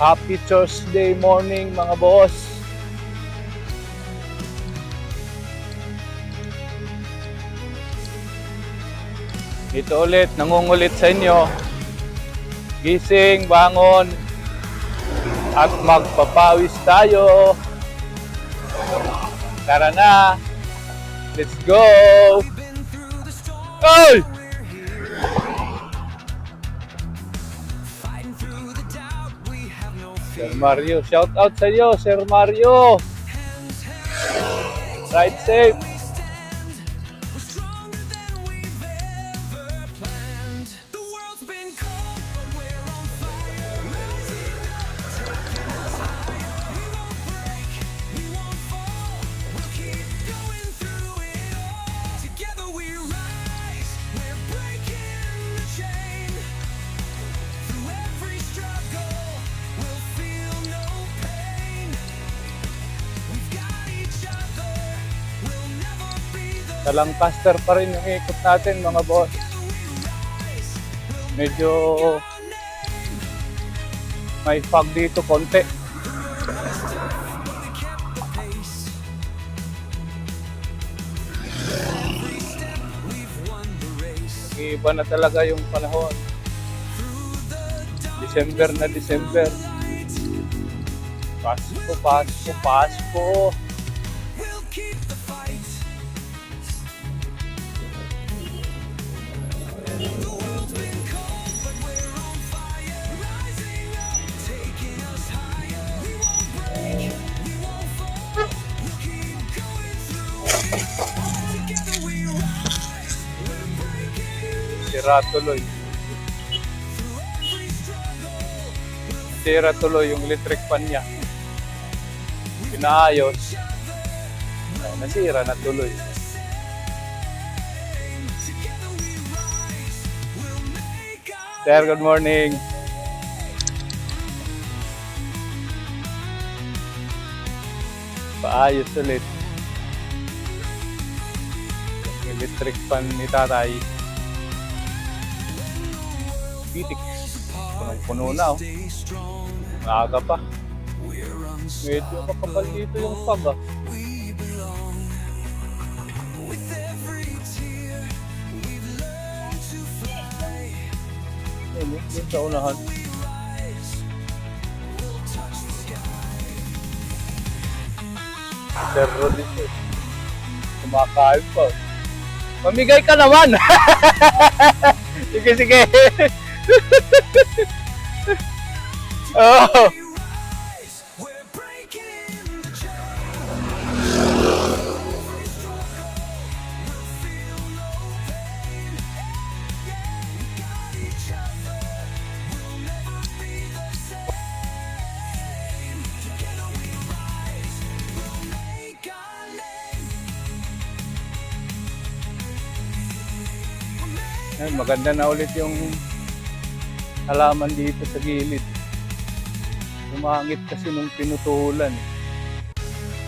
Happy Thursday morning mga boss. Ito ulit, nangungulit sa inyo. Gising, bangon, at magpapawis tayo. Tara na. Let's go! Ay! Sir Mario, shout out sa iyo, Sir Mario. Ride safe. Sa Lancaster pa rin yung ikot natin mga boss. Medyo may fog dito konti. Iba na talaga yung panahon. December na December. Pasko, Pasko, Pasko. Sira tuloy yung electric fan niya. Pinaayos. Ay, nasira na tuloy. Sir, good morning. Paayos ulit. Electric fan ni tatay. Pitik. Punong-puno na, oh. Maaga pa. Medyo makapal dito yung fog, ah. Yung sa unahan. Sir Rodito. Kumakain pa. Pamigay ka naman! Sige, sige. Oh. Ay, maganda na ulit yung halaman dito sa gilid. Umangit kasi nung pinutulan.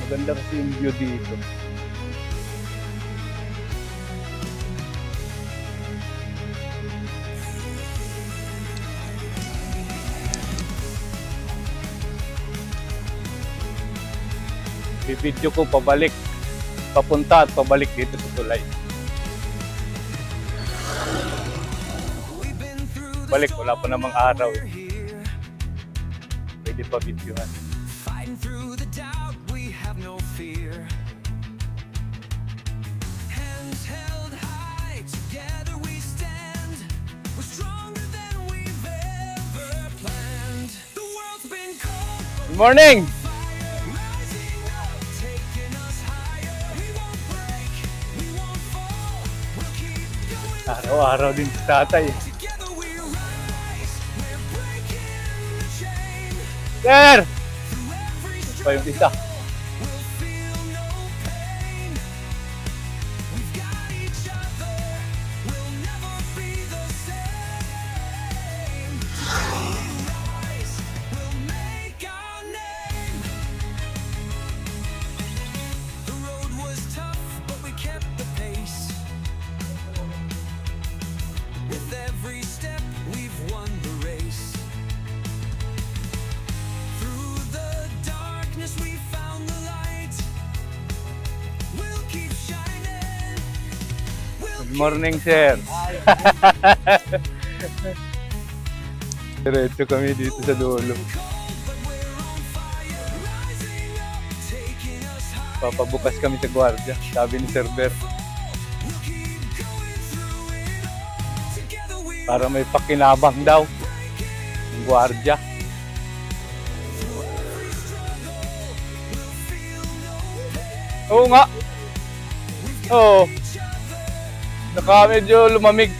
Maganda kasi yung view dito. Bibidyo ko pabalik, papunta at pabalik dito sa tulay. Balik, wala pa namang araw eh. Pwede pa videohan. Good morning! Araw-araw din si tatay. Sir! Ito pa yung isa. Good morning, sir. Diretso kami dito sa dulo. Papabukas kami sa gwardiya, sabi ni server. Para may pakinabang daw yung gwardiya. Oo nga. Oo. Medyo lumamig.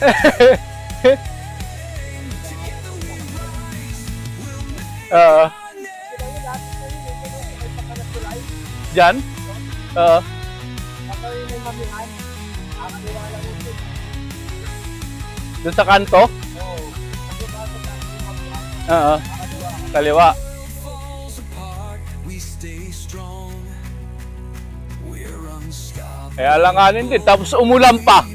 Diyan? Doon sa kanto? Kaliwa. Kaya alanganin din. Tapos umulan pa.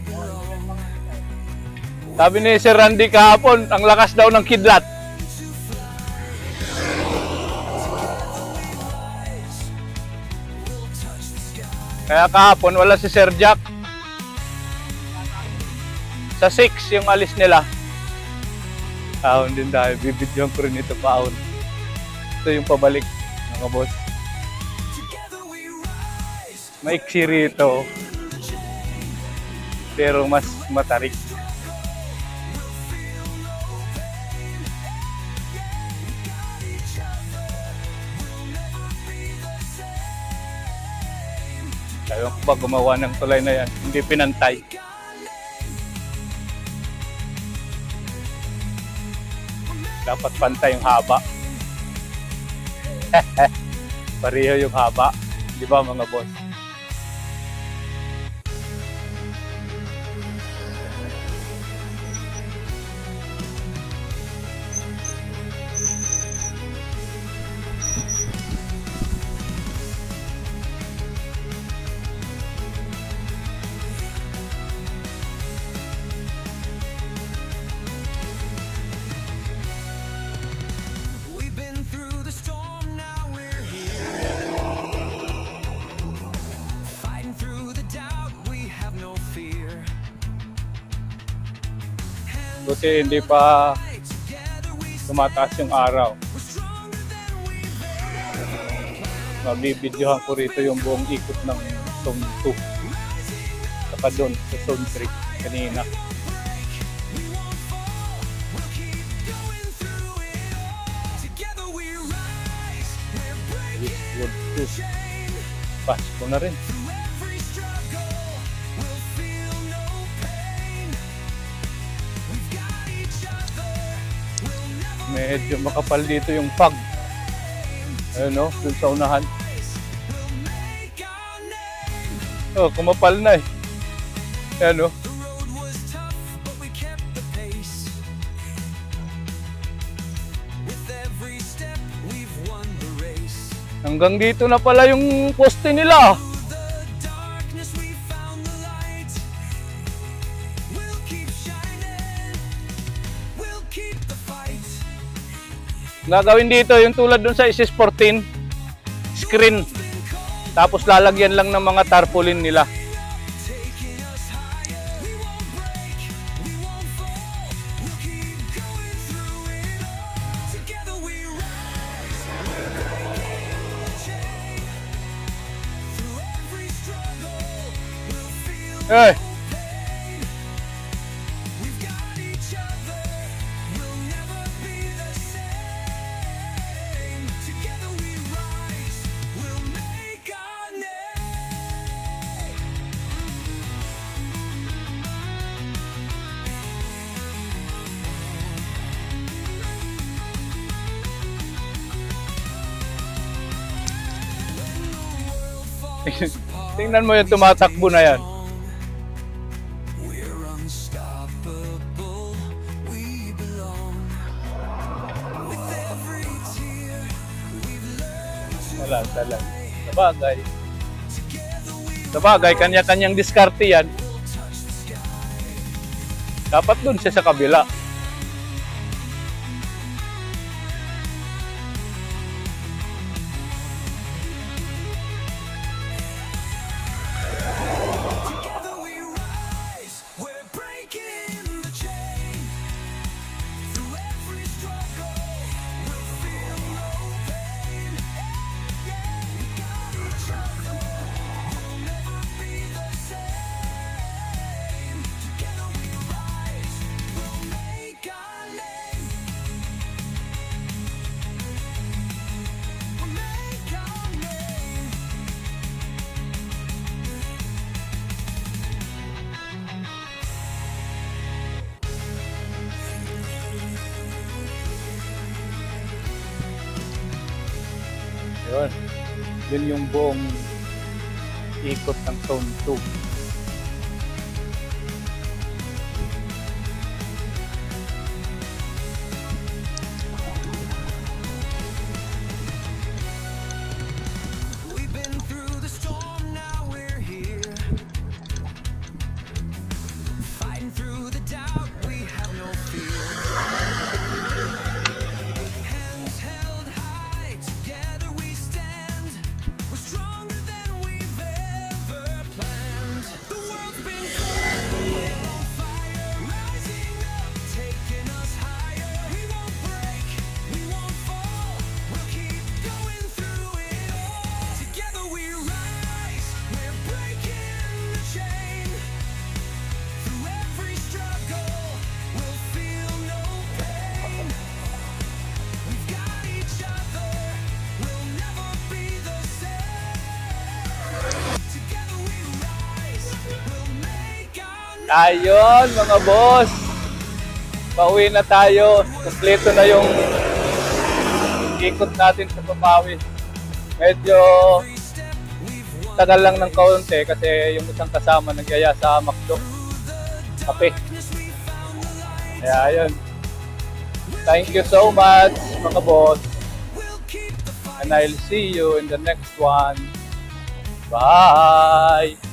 Sabi ni Sir Randy kahapon, ang lakas daw ng kidlat. Kaya kahapon wala si Sir Jack. Sa 6 yung alis nila. Paon din tayo. Bibidyoan ko rin ito paon. Ito yung pabalik mga boss. Maiksi rito. Pero mas matarik. Ayaw ko pa gumawa ng tulay na yan. Hindi pinantay. Dapat pantay yung haba. Pareho yung haba. Di ba mga boss? Buti hindi pa tumataas yung araw. Mabibidyohan ko rito yung buong ikot ng Zone 2. Saka doon sa Zone 3 kanina. Pasko na rin. Medyo makapal dito yung fog. Ayun o, dun sa unahan. Oh, kumapal na eh. Ayan o. Hanggang dito na pala yung poste nila. Gagawin dito yung tulad dun sa SS14 screen. Tapos lalagyan lang ng mga tarpaulin nila. Hey. Tingnan mo yung tumatakbo na yan. Wala talaga. Sabagay, kanya-kanyang diskarte yan. Dapat dun siya sa kabila. Yun. Yun yung buong ikot ng Zone 2. We've been through the storm, now we're here. Fighting through the doubt, we have no fear. Hands held high, together we stand. We're stronger than we've ever planned. The world's been cold, we're on fire. Rising up, taking us higher. We won't break, we won't fall. We'll keep going through it all. Together we rise, we're breaking the chain. Through every struggle, we'll feel no pain. We've got each other, we'll never be the same. Together we rise, we'll make our Ayun mga boss! Pauwi na tayo. Kompleto na yung ikot natin sa Bumawi. Medyo every step we've won. tagal lang ng kaunti kasi yung isang kasama nagyaya sa McDo. Kape. We found the light, Kaya ayun. Thank you so much mga boss. we'll keep the fight. And I'll see you in the next one. Bye!